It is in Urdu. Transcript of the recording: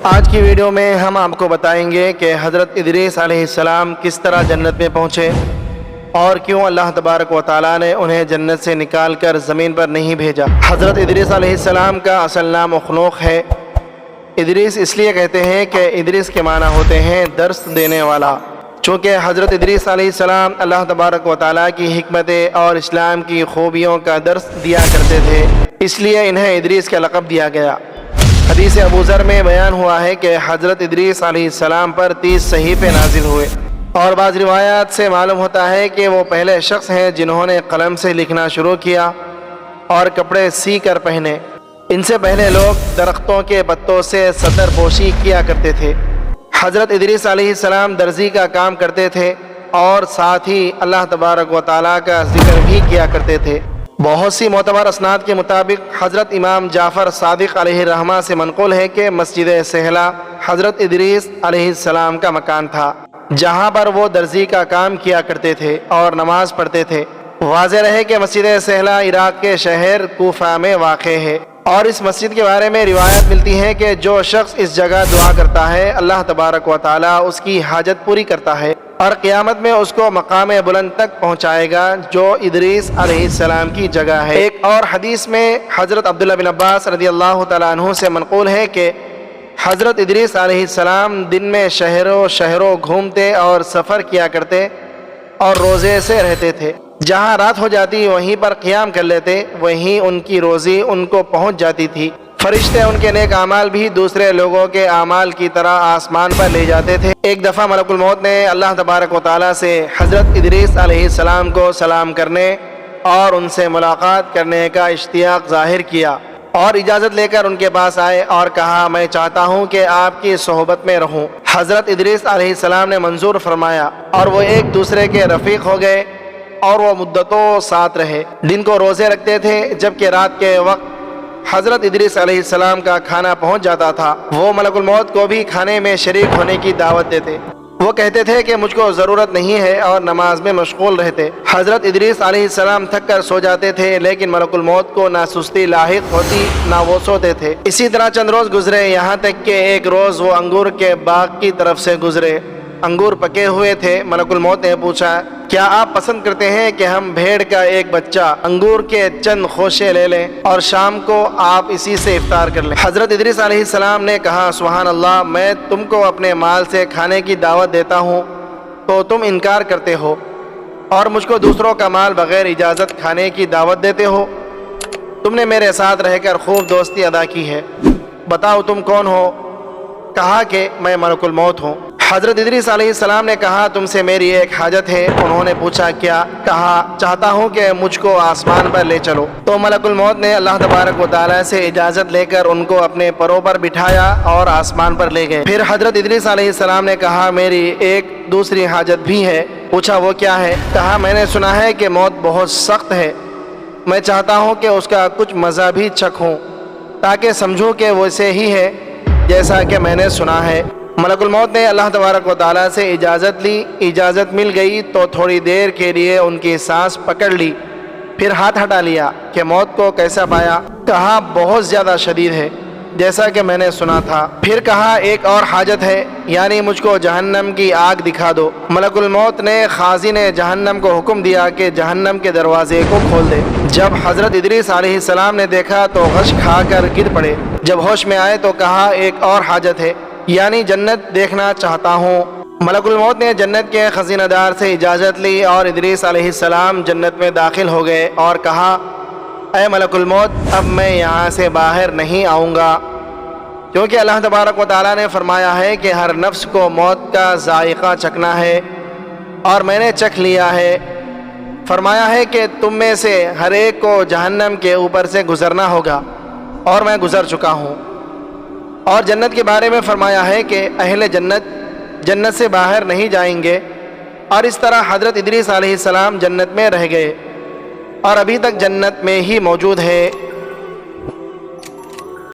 آج کی ویڈیو میں ہم آپ کو بتائیں گے کہ حضرت ادریس علیہ السلام کس طرح جنت میں پہنچے اور کیوں اللہ تبارک و تعالیٰ نے انہیں جنت سے نکال کر زمین پر نہیں بھیجا۔ حضرت ادریس علیہ السلام کا اصل نام اخنوخ ہے۔ ادریس اس لیے کہتے ہیں کہ ادریس کے معنی ہوتے ہیں درس دینے والا، چونکہ حضرت ادریس علیہ السلام اللہ تبارک و تعالیٰ کی حکمتیں اور اسلام کی خوبیوں کا درس دیا کرتے تھے، اس لیے انہیں ادریس کا لقب دیا گیا۔ حدیث ابو ذر میں بیان ہوا ہے کہ حضرت ادریس علیہ السلام پر 30 صحیفے نازل ہوئے، اور بعض روایات سے معلوم ہوتا ہے کہ وہ پہلے شخص ہیں جنہوں نے قلم سے لکھنا شروع کیا اور کپڑے سی کر پہنے۔ ان سے پہلے لوگ درختوں کے پتوں سے سطر پوشی کیا کرتے تھے۔ حضرت ادریس علیہ السلام درزی کا کام کرتے تھے اور ساتھ ہی اللہ تبارک و تعالیٰ کا ذکر بھی کیا کرتے تھے۔ بہت سی معتبر اسناد کے مطابق حضرت امام جعفر صادق علیہ الرحمہ سے منقول ہے کہ مسجد سہلا حضرت ادریس علیہ السلام کا مکان تھا، جہاں پر وہ درزی کا کام کیا کرتے تھے اور نماز پڑھتے تھے۔ واضح رہے کہ مسجد سہلا عراق کے شہر کوفہ میں واقع ہے، اور اس مسجد کے بارے میں روایت ملتی ہے کہ جو شخص اس جگہ دعا کرتا ہے اللہ تبارک و تعالیٰ اس کی حاجت پوری کرتا ہے اور قیامت میں اس کو مقام بلند تک پہنچائے گا جو ادریس علیہ السلام کی جگہ ہے۔ ایک اور حدیث میں حضرت عبداللہ بن عباس رضی اللہ تعالیٰ عنہ سے منقول ہے کہ حضرت ادریس علیہ السلام دن میں شہروں گھومتے اور سفر کیا کرتے اور روزے سے رہتے تھے۔ جہاں رات ہو جاتی وہیں پر قیام کر لیتے، وہیں ان کی روزی ان کو پہنچ جاتی تھی۔ فرشتے ان کے نیک اعمال بھی دوسرے لوگوں کے اعمال کی طرح آسمان پر لے جاتے تھے۔ ایک دفعہ ملک الموت نے اللہ تبارک و تعالیٰ سے حضرت ادریس علیہ السلام کو سلام کرنے اور ان سے ملاقات کرنے کا اشتیاق ظاہر کیا اور اجازت لے کر ان کے پاس آئے اور کہا، میں چاہتا ہوں کہ آپ کی صحبت میں رہوں۔ حضرت ادریس علیہ السلام نے منظور فرمایا اور وہ ایک دوسرے کے رفیق ہو گئے اور وہ مدتوں ساتھ رہے۔ دن کو روزے رکھتے تھے، جبکہ رات کے وقت حضرت ادریس علیہ السلام کا کھانا پہنچ جاتا تھا۔ وہ ملک الموت کو بھی کھانے میں شریک ہونے کی دعوت دیتے۔ وہ کہتے تھے کہ مجھ کو ضرورت نہیں ہے اور نماز میں مشغول رہتے۔ حضرت ادریس علیہ السلام تھک کر سو جاتے تھے، لیکن ملک الموت کو نہ سستی لاحق ہوتی نہ وہ سوتے تھے۔ اسی طرح چند روز گزرے، یہاں تک کہ ایک روز وہ انگور کے باغ کی طرف سے گزرے۔ انگور پکے ہوئے تھے۔ ملک الموت نے پوچھا، کیا آپ پسند کرتے ہیں کہ ہم بھیڑ کا ایک بچہ انگور کے چند خوشے لے لیں اور شام کو آپ اسی سے افطار کر لیں؟ حضرت ادریس علیہ السلام نے کہا، سبحان اللہ، میں تم کو اپنے مال سے کھانے کی دعوت دیتا ہوں تو تم انکار کرتے ہو، اور مجھ کو دوسروں کا مال بغیر اجازت کھانے کی دعوت دیتے ہو۔ تم نے میرے ساتھ رہ کر خوب دوستی ادا کی ہے، بتاؤ تم کون ہو؟ کہا کہ میں ملک الموت ہوں۔ حضرت ادریس علیہ السلام نے کہا، تم سے میری ایک حاجت ہے۔ انہوں نے پوچھا، کیا؟ کہا، چاہتا ہوں کہ مجھ کو آسمان پر لے چلو۔ تو ملک الموت نے اللہ تبارک و تعالیٰ سے اجازت لے کر ان کو اپنے پروں پر بٹھایا اور آسمان پر لے گئے۔ پھر حضرت ادریس علیہ السلام نے کہا، میری ایک دوسری حاجت بھی ہے۔ پوچھا، وہ کیا ہے؟ کہا، میں نے سنا ہے کہ موت بہت سخت ہے، میں چاہتا ہوں کہ اس کا کچھ مزہ بھی چکھوں تاکہ سمجھوں کہ وہ ویسے ہی ہے جیسا کہ میں نے سنا ہے۔ ملک الموت نے اللہ تبارک و تعالیٰ سے اجازت لی۔ اجازت مل گئی تو تھوڑی دیر کے لیے ان کی سانس پکڑ لی، پھر ہاتھ ہٹا لیا کہ موت کو کیسا پایا؟ کہا، بہت زیادہ شدید ہے، جیسا کہ میں نے سنا تھا۔ پھر کہا، ایک اور حاجت ہے، یعنی مجھ کو جہنم کی آگ دکھا دو۔ ملک الموت نے خازن جہنم کو حکم دیا کہ جہنم کے دروازے کو کھول دے۔ جب حضرت ادریس علیہ السلام نے دیکھا تو غش کھا کر گر پڑے۔ جب ہوش میں آئے تو کہا، ایک اور حاجت ہے، یعنی جنت دیکھنا چاہتا ہوں۔ ملک الموت نے جنت کے خزینہ دار سے اجازت لی اور ادریس علیہ السلام جنت میں داخل ہو گئے اور کہا، اے ملک الموت، اب میں یہاں سے باہر نہیں آؤں گا، کیونکہ اللہ تبارک و تعالیٰ نے فرمایا ہے کہ ہر نفس کو موت کا ذائقہ چکھنا ہے، اور میں نے چکھ لیا ہے۔ فرمایا ہے کہ تم میں سے ہر ایک کو جہنم کے اوپر سے گزرنا ہوگا، اور میں گزر چکا ہوں۔ اور جنت کے بارے میں فرمایا ہے کہ اہل جنت سے باہر نہیں جائیں گے، اور اس طرح حضرت ادریس علیہ السلام جنت میں رہ گئے اور ابھی تک جنت میں ہی موجود ہے۔